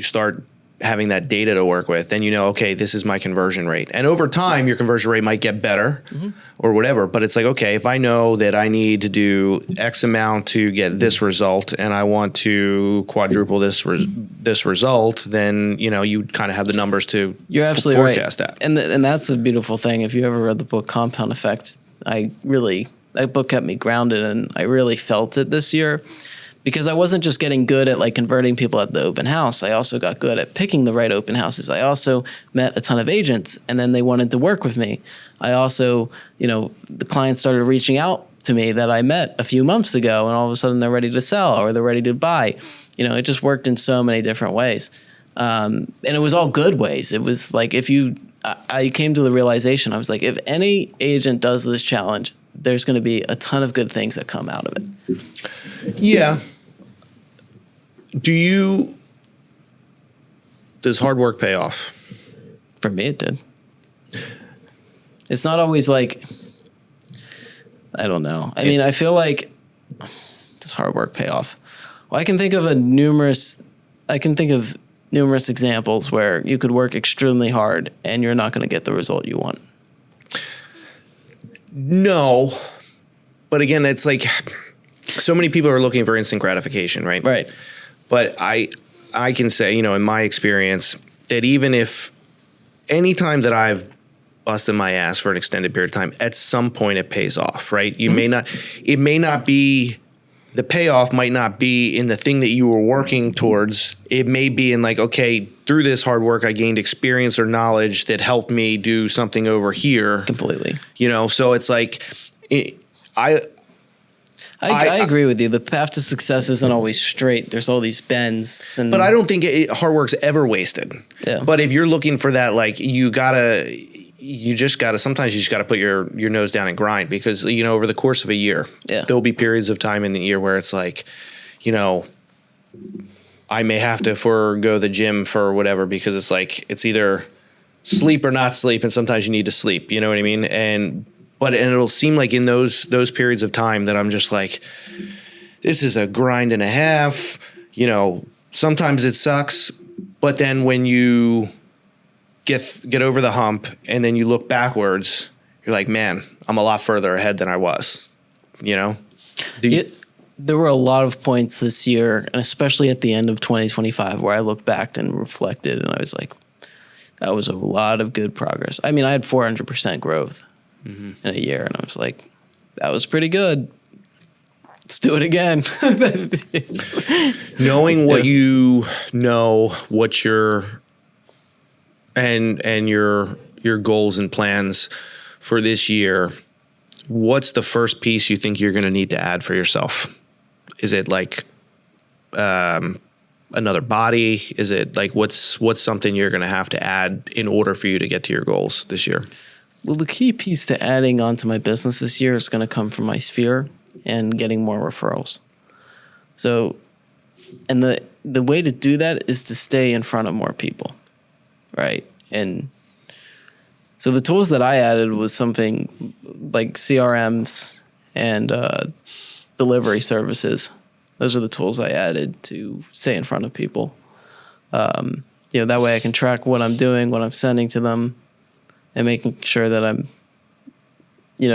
start having that data to work with, then okay, this is my conversion rate. And over time, your conversion rate might get better or whatever. But it's like, okay, if I know that I need to do X amount to get this result and I want to quadruple this result, then, you kind of have the numbers to You're absolutely forecast right. that. And that's a beautiful thing. If you ever read the book Compound Effect, that book kept me grounded, and I really felt it this year. Because I wasn't just getting good at converting people at the open house. I also got good at picking the right open houses. I also met a ton of agents, and then they wanted to work with me. I also, the clients started reaching out to me that I met a few months ago, and all of a sudden they're ready to sell or they're ready to buy. It just worked in so many different ways. And it was all good ways. It was like I came to the realization, I was like, if any agent does this challenge, there's going to be a ton of good things that come out of it. Yeah. Does hard work pay off? For me, it did. It's not always I don't know. I mean, I feel like, does hard work pay off? Well, I can think of numerous examples where you could work extremely hard and you're not going to get the result you want. No. But again, it's like so many people are looking for instant gratification, right? Right. But I can say, in my experience, that even if any time that I've busted my ass for an extended period of time, at some point it pays off, right? The payoff might not be in the thing that you were working towards. It may be in okay, through this hard work, I gained experience or knowledge that helped me do something over here. Completely. So it's like, I agree with you. The path to success isn't always straight. There's all these bends. But I don't think hard work's ever wasted. Yeah. But if you're looking for that, sometimes you just gotta put your nose down and grind, because, over the course of a year, there'll be periods of time in the year where it's like, I may have to forego the gym for whatever, because it's like, it's either sleep or not sleep. And sometimes you need to sleep, you know what I mean? And it'll seem like in those periods of time that I'm just like, this is a grind and a half, sometimes it sucks. But then when you get over the hump and then you look backwards, you're like, man, I'm a lot further ahead than I was, There were a lot of points this year, and especially at the end of 2025, where I looked back and reflected, and I was like, that was a lot of good progress. I mean, I had 400% growth in a year, and I was like, that was pretty good. Let's do it again. Knowing what you know, what your and your goals and plans for this year, what's the first piece you think you're going to need to add for yourself? Is it another body? Is it what's something you're going to have to add in order for you to get to your goals this year? Well, the key piece to adding onto my business this year is going to come from my sphere and getting more referrals. So, and the way to do that is to stay in front of more people, right? And so the tools that I added was something like CRMs and delivery services. Those are the tools I added to stay in front of people. that way I can track what I'm doing, what I'm sending to them, and making sure that I'm,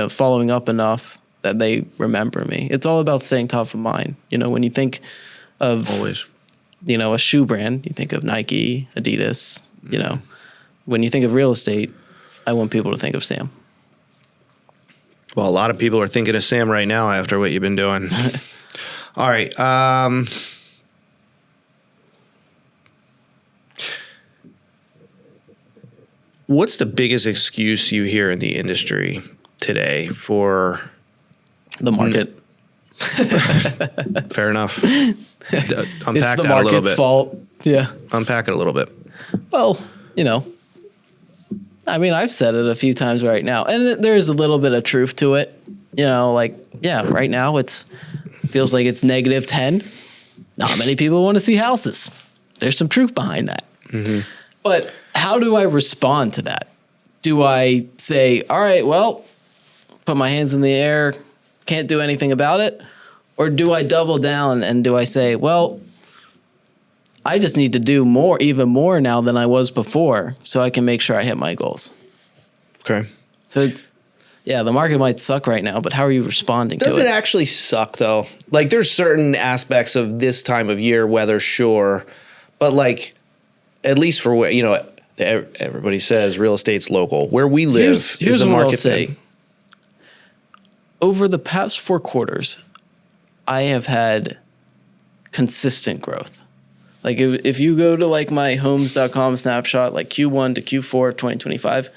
following up enough that they remember me. It's all about staying top of mind. When you think of Always. a shoe brand, you think of Nike, Adidas, when you think of real estate, I want people to think of Sam. Well, a lot of people are thinking of Sam right now after what you've been doing. All right. What's the biggest excuse you hear in the industry today for The market. Fair enough? It's Unpack the that a little market's bit. fault. Yeah. Unpack it a little bit. Well, I've said it a few times right now, and there's a little bit of truth to it. Right now feels like it's -10. Not many people want to see houses. There's some truth behind that. Mm-hmm. But how do I respond to that? Do I say, all right, well, put my hands in the air, can't do anything about it? Or do I double down and do I say, well, I just need to do more, even more now than I was before, so I can make sure I hit my goals? Okay. So the market might suck right now, but how are you responding Does to it it? actually suck though? Like there's certain aspects of this time of year, weather, sure, but like at least for what everybody says real estate's local. Where we live, Here's is the what I'll market say. thin? Over the past 4 quarters, I have had consistent growth. Like if you go to like my homes.com snapshot, like Q1 to Q4 of 2025,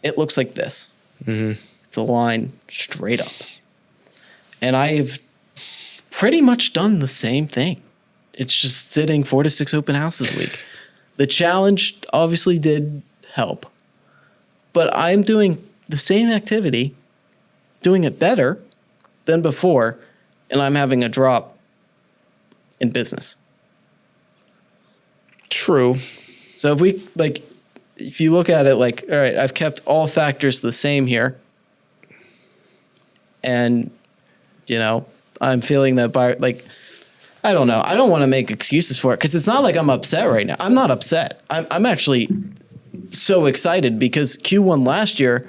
it looks like this. Mm-hmm. It's a line straight up. And I've pretty much done the same thing. It's just sitting 4 to 6 open houses a week. The challenge obviously did help, but I'm doing the same activity, doing it better than before, and I'm having a drop in business. True. So if you look at it like, all right, I've kept all factors the same here, and I'm feeling that I don't know. I don't want to make excuses for it because it's not like I'm upset right now. I'm not upset. I'm actually so excited because Q1 last year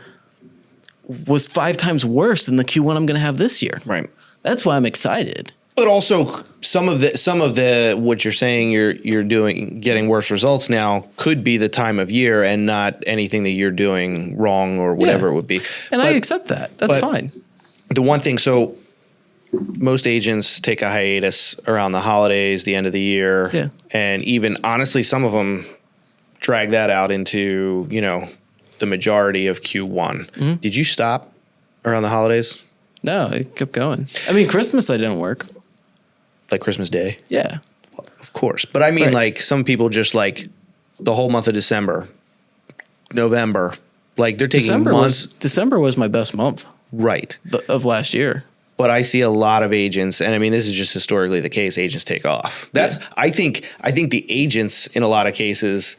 was 5 times worse than the Q1 I'm going to have this year. Right. That's why I'm excited. But also some of the what you're saying you're doing getting worse results now could be the time of year and not anything that you're doing wrong or whatever it would be. And I accept that. That's fine. The one thing, so most agents take a hiatus around the holidays, the end of the year. Yeah. And even honestly, some of them drag that out into, the majority of Q1. Mm-hmm. Did you stop around the holidays? No, it kept going. Christmas I didn't work. Like Christmas Day? Yeah. Well, of course. But I mean, like some people just like the whole month of December, November, like they're taking months. December was my best month. Right. Of last year. But I see a lot of agents, and I mean, this is just historically the case. Agents take off. I think the agents in a lot of cases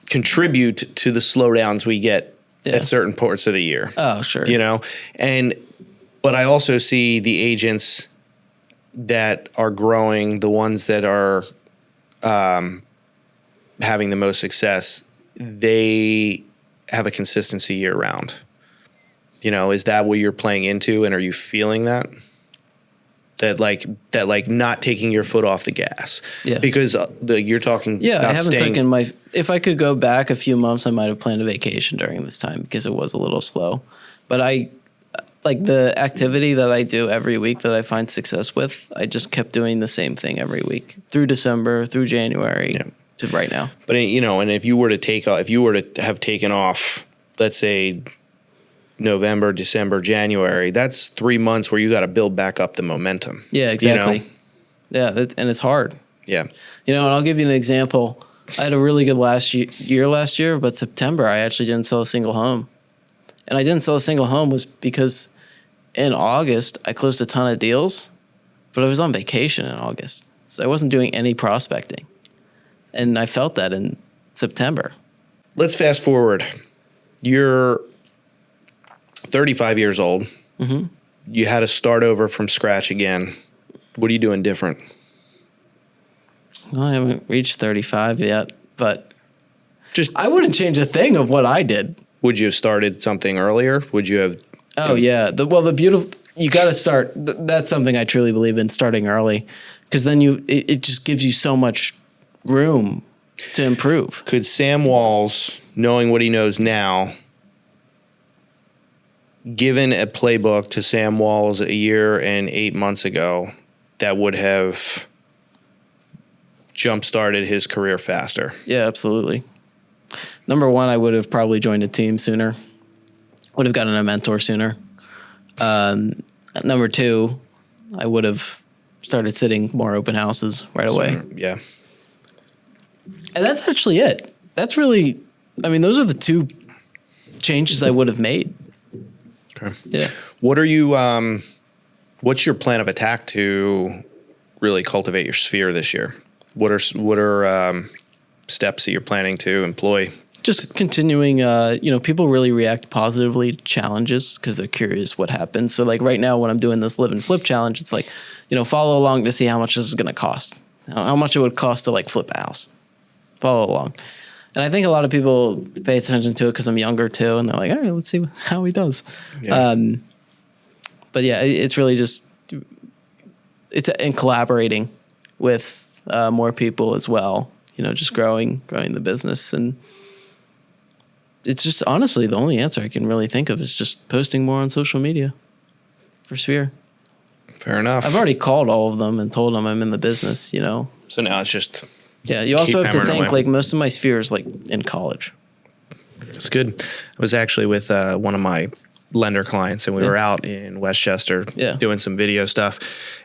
contribute to the slowdowns we get at certain parts of the year. Oh, sure. But I also see the agents that are growing, the ones that are having the most success, they have a consistency year round. Is that what you're playing into, and are you feeling that? That not taking your foot off the gas. Yeah. Because you're talking. Yeah, I haven't taken if I could go back a few months, I might have planned a vacation during this time because it was a little slow. But the activity that I do every week that I find success with, I just kept doing the same thing every week through December, through January to right now. But and if you were to have taken off, let's say November, December, January, that's 3 months where you got to build back up the momentum. Yeah, exactly. Yeah, and it's hard. Yeah. And I'll give you an example. I had a really good last year, but September I actually didn't sell a single home. And I didn't sell a single home was because in August I closed a ton of deals, but I was on vacation in August. So I wasn't doing any prospecting. And I felt that in September. Let's fast forward. You're 35 years old. Mm-hmm. You had to start over from scratch again. What are you doing different? Well, I haven't reached 35 yet, but Just I wouldn't change a thing of what I did. would you have started something earlier? Would you have? Oh yeah. The beautiful, you got to start. That's something I truly believe in, starting early, because then it just gives you so much room to improve. Could Sam Walls, knowing what he knows now, given a playbook to Sam Walls a year and 8 months ago, that would have jump-started his career faster? Yeah, absolutely. Number one, I would have probably joined a team sooner. Would have gotten a mentor sooner. Number two, I would have started sitting more open houses right away. Yeah. And that's actually it. That's really, I mean, those are the two changes I would have made. Okay. Yeah. What are you? What's your plan of attack to really cultivate your sphere this year? What are steps that you're planning to employ? Just continuing, people really react positively to challenges because they're curious what happens. So like right now when I'm doing this live and flip challenge, it's like, follow along to see how much this is going to cost, how much it would cost to like flip a house. Follow along. And I think a lot of people pay attention to it because I'm younger too. And they're like, all right, let's see how he does. Yeah. But yeah, it's really just, it's in collaborating with more people as well, just growing the business. And it's just honestly the only answer I can really think of is just posting more on social media for Sphere. Fair enough. I've already called all of them and told them I'm in the business, So now it's just. Yeah, you also have to hammering think away. like most of my Sphere is like in college. It's good. I was actually with one of my lender clients, and we were out in Westchester doing some video stuff.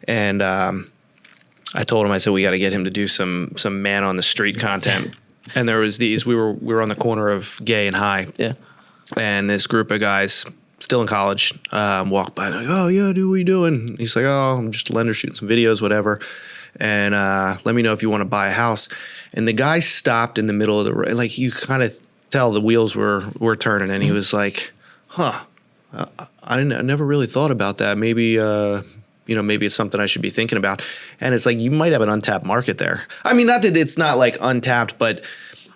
And I told him, I said, we got to get him to do some man on the street content. And there was these. We were on the corner of Gay and High. Yeah. And this group of guys, still in college, walked by. Like, oh yeah, dude, what are you doing? And he's like, oh, I'm just a lender shooting some videos, whatever. And let me know if you want to buy a house. And the guy stopped in the middle of the road. Like you kind of tell the wheels were turning. And he was like, huh, I never really thought about that. Maybe, maybe it's something I should be thinking about. And it's like, you might have an untapped market there. I mean, not that it's not like untapped, but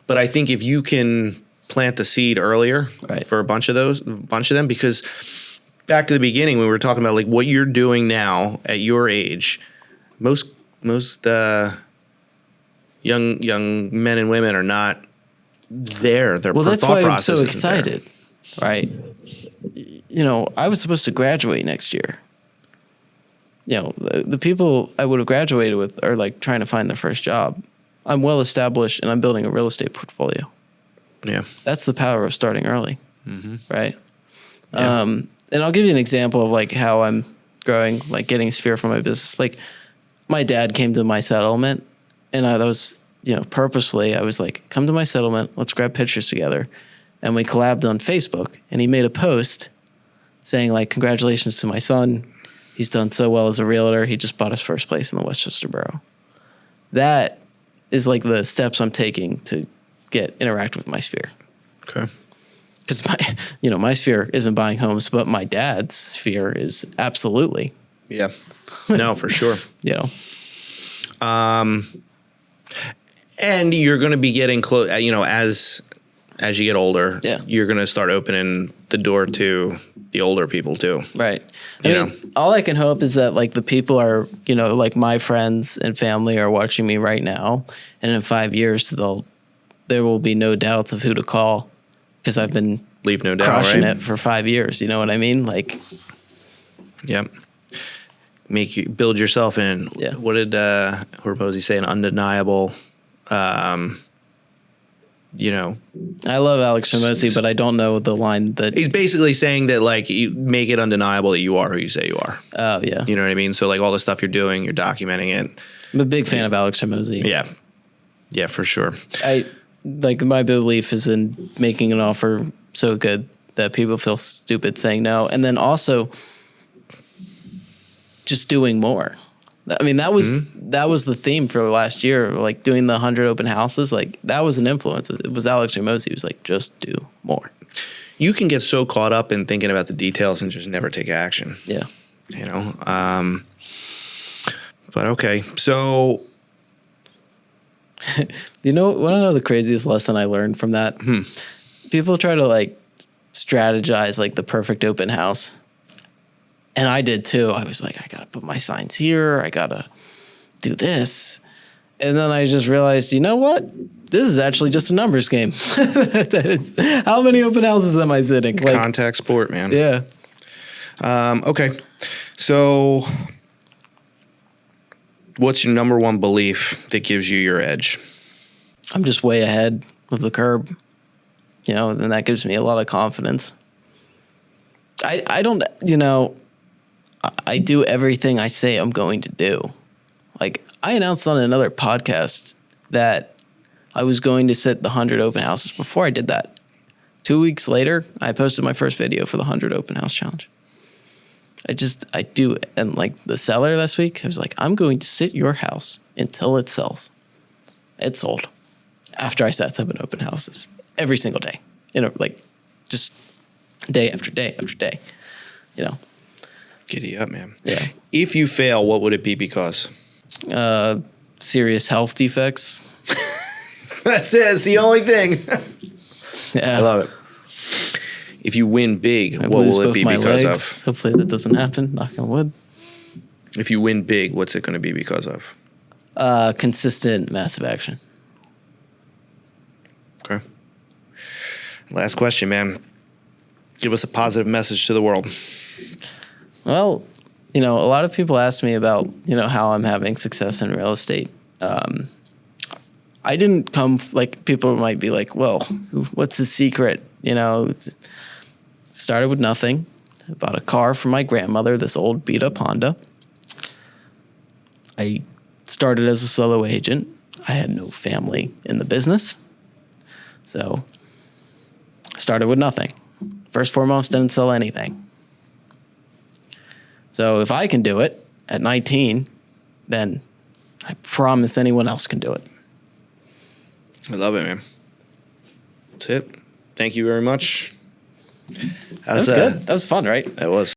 I think if you can plant the seed earlier for a bunch of them, because back to the beginning, when we were talking about like what you're doing now at your age, most young men and women are not there. Their That's thought why I'm process so isn't there. excited, right? I was supposed to graduate next year. The people I would have graduated with are like trying to find their first job. I'm well established and I'm building a real estate portfolio. Yeah. That's the power of starting early, right? Yeah. And I'll give you an example of like how I'm growing, like getting Sphere from my business. Like my dad came to my settlement and I was, purposefully, I was like, come to my settlement, let's grab pictures together. And we collabed on Facebook and he made a post saying like, congratulations to my son. He's done so well as a realtor. He just bought his first place in the Westchester Borough. That is like the steps I'm taking to interact with my Sphere. Okay. Because my Sphere isn't buying homes, but my dad's Sphere is absolutely. Yeah. No, for sure. And you're going to be getting close, as you get older, you're going to start opening the door to the older people too. Right. I mean, all I can hope is that like the people are, like my friends and family are watching me right now. And in 5 years, there will be no doubts of who to call because I've been leave no doubt, crushing right? it for 5 years. You know what I mean? Like, yep. Make you build yourself in. What did Hormozy say? An undeniable. I love Alex Hormozy, but I don't know the line that he's basically saying that like you make it undeniable that you are who you say you are. Oh yeah. You know what I mean? So like all the stuff you're doing, you're documenting it. I'm a big fan of Alex Hormozy. Yeah. Yeah, for sure. My belief is in making an offer so good that people feel stupid saying no. And then also just doing more. I mean, that was the theme for last year, like doing the 100 open houses. Like that was an influence. It was Alex Hormozy. He was like, just do more. You can get so caught up in thinking about the details and just never take action. Yeah. But okay. So You know, want to know the craziest lesson I learned from that? People try to like strategize like the perfect open house. And I did too. I was like, I got to put my signs here. I got to do this. And then I just realized, you know what? This is actually just a numbers game. How many open houses am I sitting? Like, Contact sport, man. yeah. Okay. So what's your number one belief that gives you your edge? I'm just way ahead of the curb, you know, and that gives me a lot of confidence. I don't, you know, I do everything I say I'm going to do. Like, I announced on another podcast that I was going to sit the 100 open houses before I did that. 2 weeks later, I posted my first video for the 100 open house challenge. I do it. And like the seller last week, I was like, I'm going to sit your house until it sells. It sold after I sat 7 open houses every single day, you know, like just day after day after day, you know. Giddy up, man. Yeah. If you fail, what would it be because? Serious health defects. That's it. It's the only thing. Yeah. I love it. If you win big, I what lose will it both be my because legs. Hopefully that doesn't happen. Knock on wood. of? If you win big, what's it going to be because of? Consistent massive action. Okay. Last question, man. Give us a positive message to the world. Well, you know, a lot of people ask me about, you know, how I'm having success in real estate. I didn't come, like, people might be like, well, what's the secret? You know, started with nothing. I bought a car for my grandmother, this old beat up Honda. I started as a solo agent. I had no family in the business. So I started with nothing. First 4 months, didn't sell anything. So if I can do it at 19, then I promise anyone else can do it. I love it, man. That's it. Thank you very much. That was good. That was fun, right? That was.